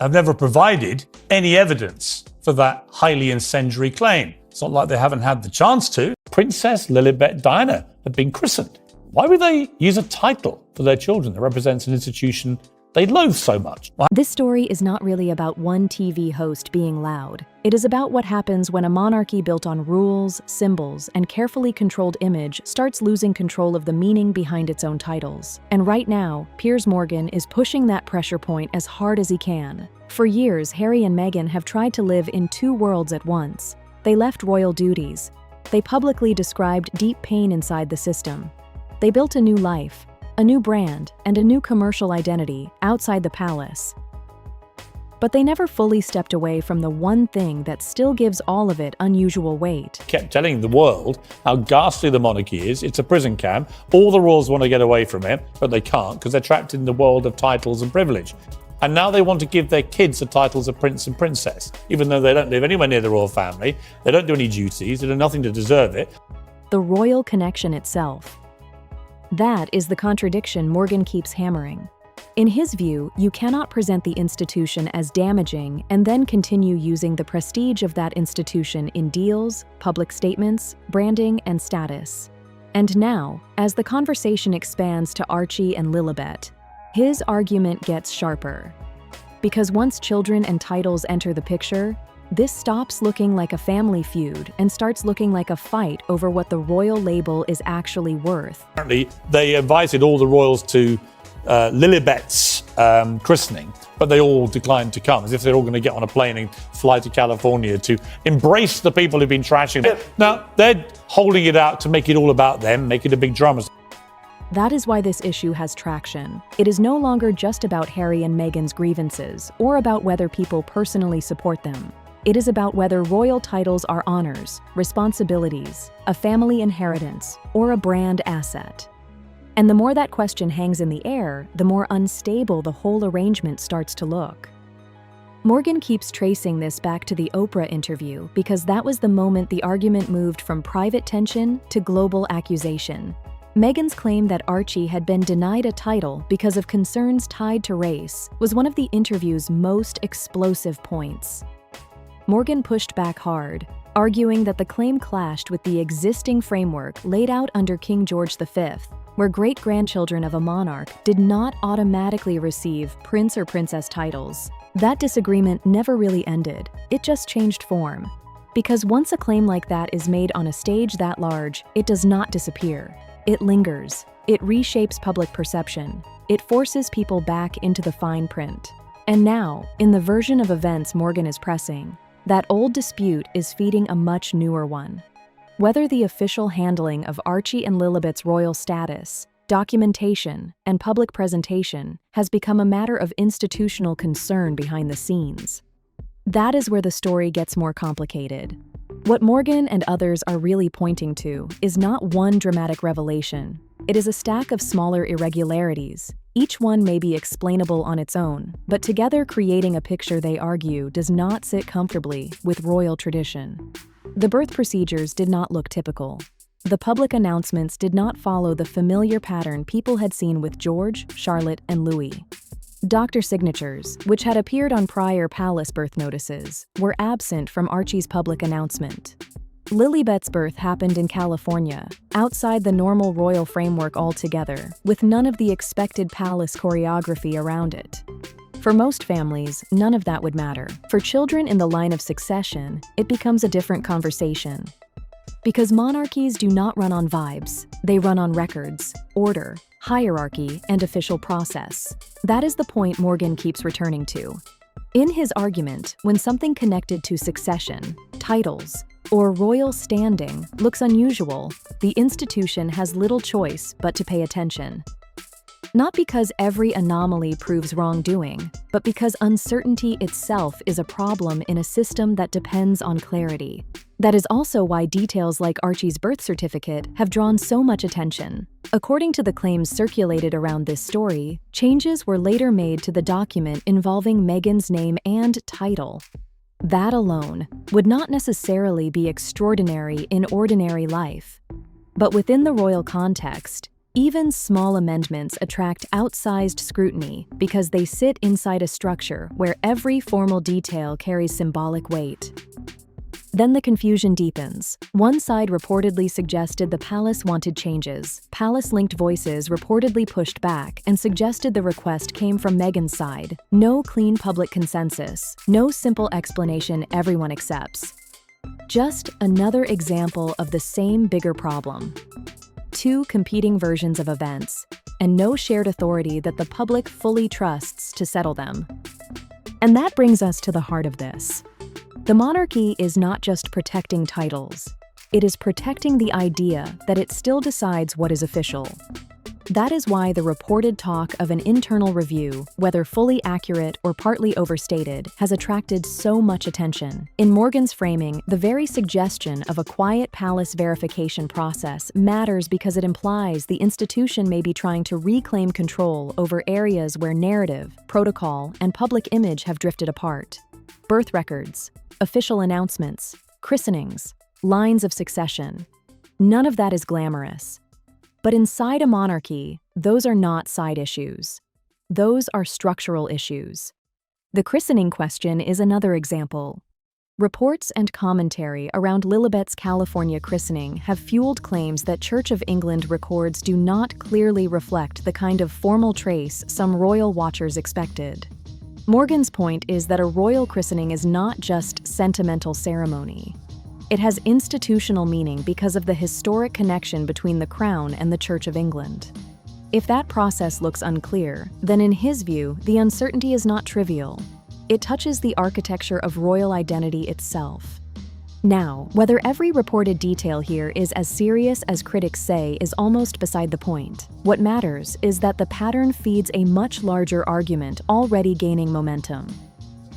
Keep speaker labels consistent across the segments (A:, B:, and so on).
A: have never provided any evidence for that highly incendiary claim. It's not like they haven't had the chance to. Princess Lilibet Diana had been christened. Why would they use a title for their children that represents an institution they loathe so much?
B: This story is not really about one TV host being loud. It is about what happens when a monarchy built on rules, symbols, and carefully controlled image starts losing control of the meaning behind its own titles. And right now, Piers Morgan is pushing that pressure point as hard as he can. For years, Harry and Meghan have tried to live in two worlds at once. They left royal duties. They publicly described deep pain inside the system. They built a new life, a new brand, and a new commercial identity outside the palace. But they never fully stepped away from the one thing that still gives all of it unusual weight.
A: Kept telling the world how ghastly the monarchy is. It's a prison camp. All the royals want to get away from it, but they can't because they're trapped in the world of titles and privilege. And now they want to give their kids the titles of prince and princess, even though they don't live anywhere near the royal family, they don't do any duties, they do nothing to deserve it.
B: The royal connection itself. That is the contradiction Morgan keeps hammering. In his view, you cannot present the institution as damaging and then continue using the prestige of that institution in deals, public statements, branding, and status. And now, as the conversation expands to Archie and Lilibet, his argument gets sharper. Because once children and titles enter the picture, this stops looking like a family feud and starts looking like a fight over what the royal label is actually worth.
A: Apparently, they invited all the royals to Lilibet's christening, but they all declined to come, as if they're all going to get on a plane and fly to California to embrace the people who've been trashing it. Now, they're holding it out to make it all about them, make it a big drama.
B: That is why this issue has traction. It is no longer just about Harry and Meghan's grievances or about whether people personally support them. It is about whether royal titles are honors, responsibilities, a family inheritance, or a brand asset. And the more that question hangs in the air, the more unstable the whole arrangement starts to look. Morgan keeps tracing this back to the Oprah interview because that was the moment the argument moved from private tension to global accusation. Meghan's claim that Archie had been denied a title because of concerns tied to race was one of the interview's most explosive points. Morgan pushed back hard, arguing that the claim clashed with the existing framework laid out under King George V, where great-grandchildren of a monarch did not automatically receive prince or princess titles. That disagreement never really ended, it just changed form. Because once a claim like that is made on a stage that large, it does not disappear. It lingers, it reshapes public perception, it forces people back into the fine print. And now, in the version of events Morgan is pressing, that old dispute is feeding a much newer one. Whether the official handling of Archie and Lilibet's royal status, documentation, and public presentation has become a matter of institutional concern behind the scenes. That is where the story gets more complicated. What Morgan and others are really pointing to is not one dramatic revelation. It is a stack of smaller irregularities. Each one may be explainable on its own, but together creating a picture they argue does not sit comfortably with royal tradition. The birth procedures did not look typical. The public announcements did not follow the familiar pattern people had seen with George, Charlotte, and Louis. Doctor signatures, which had appeared on prior palace birth notices, were absent from Archie's public announcement. Lilibet's birth happened in California, outside the normal royal framework altogether, with none of the expected palace choreography around it. For most families, none of that would matter. For children in the line of succession, it becomes a different conversation. Because monarchies do not run on vibes, they run on records, order, hierarchy, and official process. That is the point Morgan keeps returning to. In his argument, when something connected to succession, titles, or royal standing looks unusual, the institution has little choice but to pay attention. Not because every anomaly proves wrongdoing, but because uncertainty itself is a problem in a system that depends on clarity. That is also why details like Archie's birth certificate have drawn so much attention. According to the claims circulated around this story, changes were later made to the document involving Meghan's name and title. That alone would not necessarily be extraordinary in ordinary life. But within the royal context, Even small amendments attract outsized scrutiny because they sit inside a structure where every formal detail carries symbolic weight. Then the confusion deepens. One side reportedly suggested the palace wanted changes. Palace-linked voices reportedly pushed back and suggested the request came from Meghan's side. No clean public consensus. No simple explanation everyone accepts. Just another example of the same bigger problem. Two competing versions of events, and no shared authority that the public fully trusts to settle them. And that brings us to the heart of this. The monarchy is not just protecting titles. It is protecting the idea that it still decides what is official. That is why the reported talk of an internal review, whether fully accurate or partly overstated, has attracted so much attention. In Morgan's framing, the very suggestion of a quiet palace verification process matters because it implies the institution may be trying to reclaim control over areas where narrative, protocol, and public image have drifted apart. Birth records, official announcements, christenings, lines of succession. None of that is glamorous. But inside a monarchy, those are not side issues. Those are structural issues. The christening question is another example. Reports and commentary around Lilibet's California christening have fueled claims that Church of England records do not clearly reflect the kind of formal trace some royal watchers expected. Morgan's point is that a royal christening is not just sentimental ceremony. It has institutional meaning because of the historic connection between the Crown and the Church of England. If that process looks unclear, then in his view, the uncertainty is not trivial. It touches the architecture of royal identity itself. Now, whether every reported detail here is as serious as critics say is almost beside the point. What matters is that the pattern feeds a much larger argument already gaining momentum.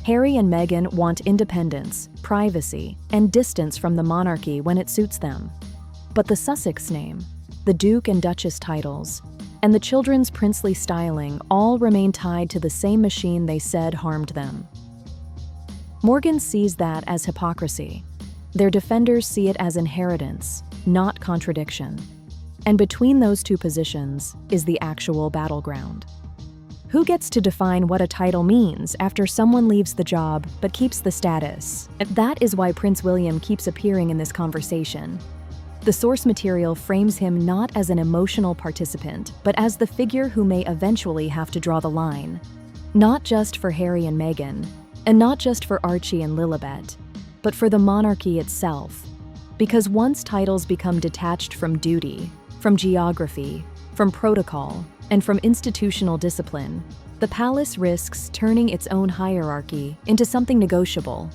B: Harry and Meghan want independence, privacy, and distance from the monarchy when it suits them. But the Sussex name, the Duke and Duchess titles, and the children's princely styling all remain tied to the same machine they said harmed them. Morgan sees that as hypocrisy. Their defenders see it as inheritance, not contradiction. And between those two positions is the actual battleground. Who gets to define what a title means after someone leaves the job but keeps the status? That is why Prince William keeps appearing in this conversation. The source material frames him not as an emotional participant, but as the figure who may eventually have to draw the line. Not just for Harry and Meghan, and not just for Archie and Lilibet, but for the monarchy itself. Because once titles become detached from duty, from geography, from protocol, and from institutional discipline, the palace risks turning its own hierarchy into something negotiable.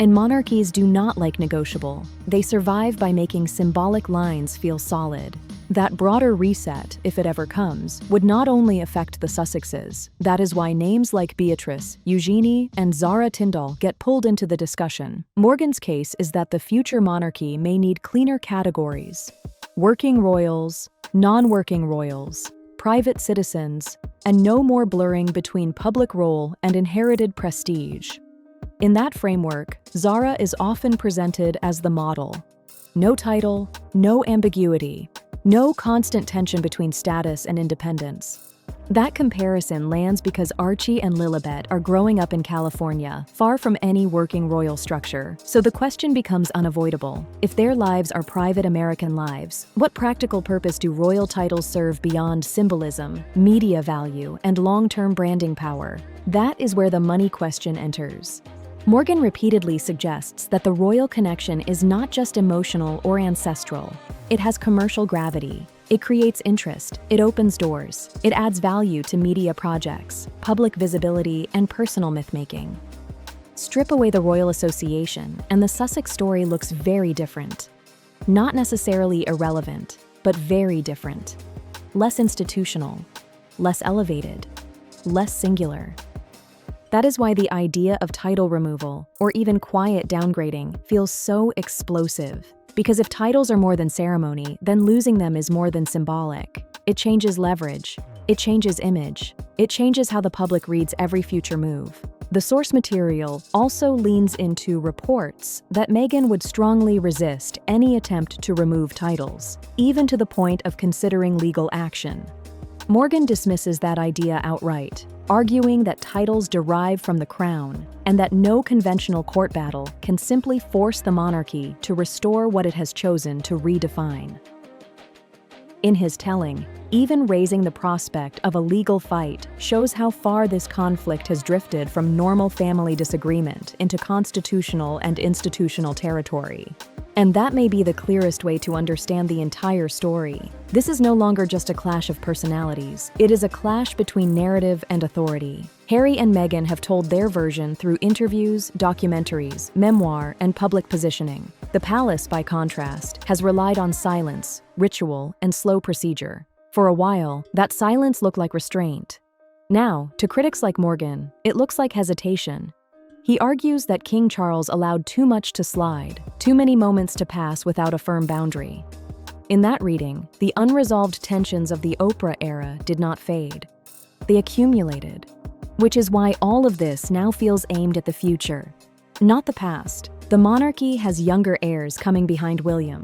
B: And monarchies do not like negotiable. They survive by making symbolic lines feel solid. That broader reset, if it ever comes, would not only affect the Sussexes. That is why names like Beatrice, Eugenie, and Zara Tindall get pulled into the discussion. Morgan's case is that the future monarchy may need cleaner categories: working royals, non-working royals, private citizens, and no more blurring between public role and inherited prestige. In that framework, Zara is often presented as the model. No title, no ambiguity, no constant tension between status and independence. That comparison lands because Archie and Lilibet are growing up in California, far from any working royal structure, so the question becomes unavoidable. If their lives are private American lives, what practical purpose do royal titles serve beyond symbolism, media value, and long-term branding power? That is where the money question enters. Morgan repeatedly suggests that the royal connection is not just emotional or ancestral. It has commercial gravity. It creates interest. It opens doors. It adds value to media projects, public visibility, and personal myth-making. Strip away the royal association, and the Sussex story looks very different. Not necessarily irrelevant, but very different. Less institutional, less elevated, less singular. That is why the idea of title removal, or even quiet downgrading, feels so explosive. Because if titles are more than ceremony, then losing them is more than symbolic. It changes leverage. It changes image. It changes how the public reads every future move. The source material also leans into reports that Meghan would strongly resist any attempt to remove titles, even to the point of considering legal action. Morgan dismisses that idea outright, arguing that titles derive from the crown and that no conventional court battle can simply force the monarchy to restore what it has chosen to redefine. In his telling, even raising the prospect of a legal fight shows how far this conflict has drifted from normal family disagreement into constitutional and institutional territory. And that may be the clearest way to understand the entire story. This is no longer just a clash of personalities. It is a clash between narrative and authority. Harry and Meghan have told their version through interviews, documentaries, memoir, and public positioning. The palace, by contrast, has relied on silence, ritual, and slow procedure. For a while, that silence looked like restraint. Now, to critics like Morgan, it looks like hesitation. He argues that King Charles allowed too much to slide, too many moments to pass without a firm boundary. In that reading, the unresolved tensions of the Oprah era did not fade. They accumulated, which is why all of this now feels aimed at the future, not the past. The monarchy has younger heirs coming behind William.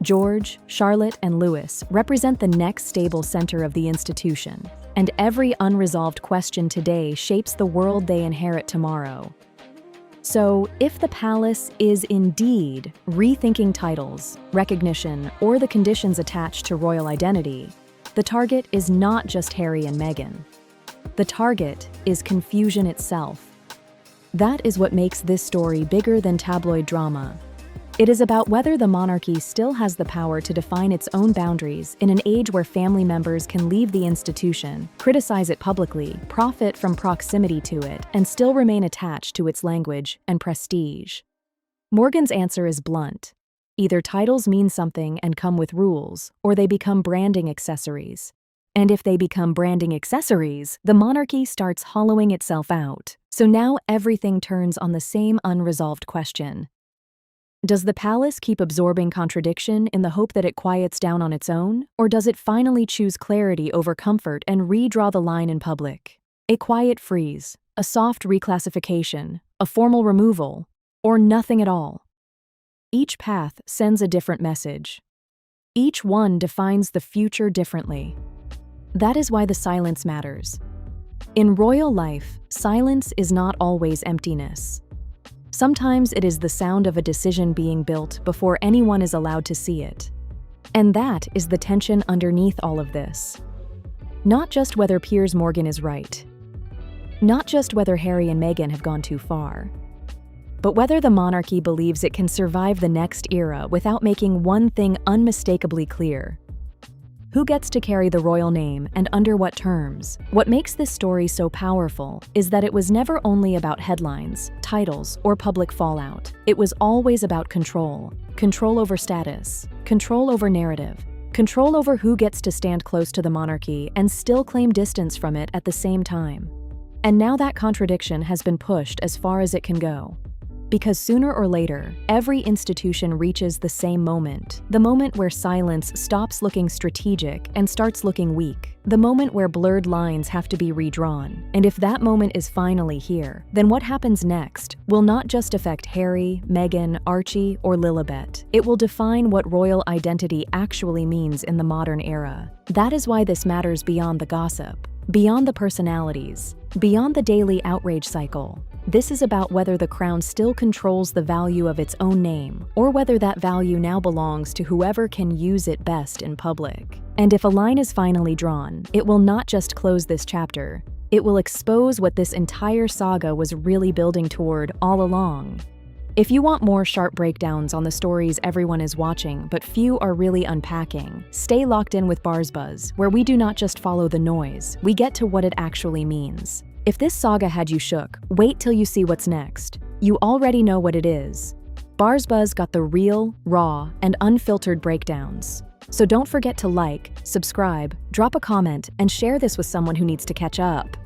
B: George, Charlotte, and Louis represent the next stable center of the institution, and every unresolved question today shapes the world they inherit tomorrow. So, if the palace is indeed rethinking titles, recognition, or the conditions attached to royal identity, the target is not just Harry and Meghan. The target is confusion itself. That is what makes this story bigger than tabloid drama. It is about whether the monarchy still has the power to define its own boundaries in an age where family members can leave the institution, criticize it publicly, profit from proximity to it, and still remain attached to its language and prestige. Morgan's answer is blunt. Either titles mean something and come with rules, or they become branding accessories. And if they become branding accessories, the monarchy starts hollowing itself out. So now everything turns on the same unresolved question. Does the palace keep absorbing contradiction in the hope that it quiets down on its own, or does it finally choose clarity over comfort and redraw the line in public? A quiet freeze, a soft reclassification, a formal removal, or nothing at all? Each path sends a different message. Each one defines the future differently. That is why the silence matters. In royal life, silence is not always emptiness. Sometimes it is the sound of a decision being built before anyone is allowed to see it. And that is the tension underneath all of this. Not just whether Piers Morgan is right. Not just whether Harry and Meghan have gone too far. But whether the monarchy believes it can survive the next era without making one thing unmistakably clear. Who gets to carry the royal name and under what terms? What makes this story so powerful is that it was never only about headlines, titles, or public fallout. It was always about control. Control over status, control over narrative, control over who gets to stand close to the monarchy and still claim distance from it at the same time. And now that contradiction has been pushed as far as it can go. Because sooner or later, every institution reaches the same moment. The moment where silence stops looking strategic and starts looking weak. The moment where blurred lines have to be redrawn. And if that moment is finally here, then what happens next will not just affect Harry, Meghan, Archie, or Lilibet. It will define what royal identity actually means in the modern era. That is why this matters beyond the gossip, beyond the personalities, beyond the daily outrage cycle. This is about whether the crown still controls the value of its own name, or whether that value now belongs to whoever can use it best in public. And if a line is finally drawn, it will not just close this chapter, it will expose what this entire saga was really building toward all along. If you want more sharp breakdowns on the stories everyone is watching but few are really unpacking, stay locked in with BarzBuzz, where we do not just follow the noise, we get to what it actually means. If this saga had you shook, wait till you see what's next. You already know what it is. BarzBuzz got the real, raw, and unfiltered breakdowns. So don't forget to like, subscribe, drop a comment, and share this with someone who needs to catch up.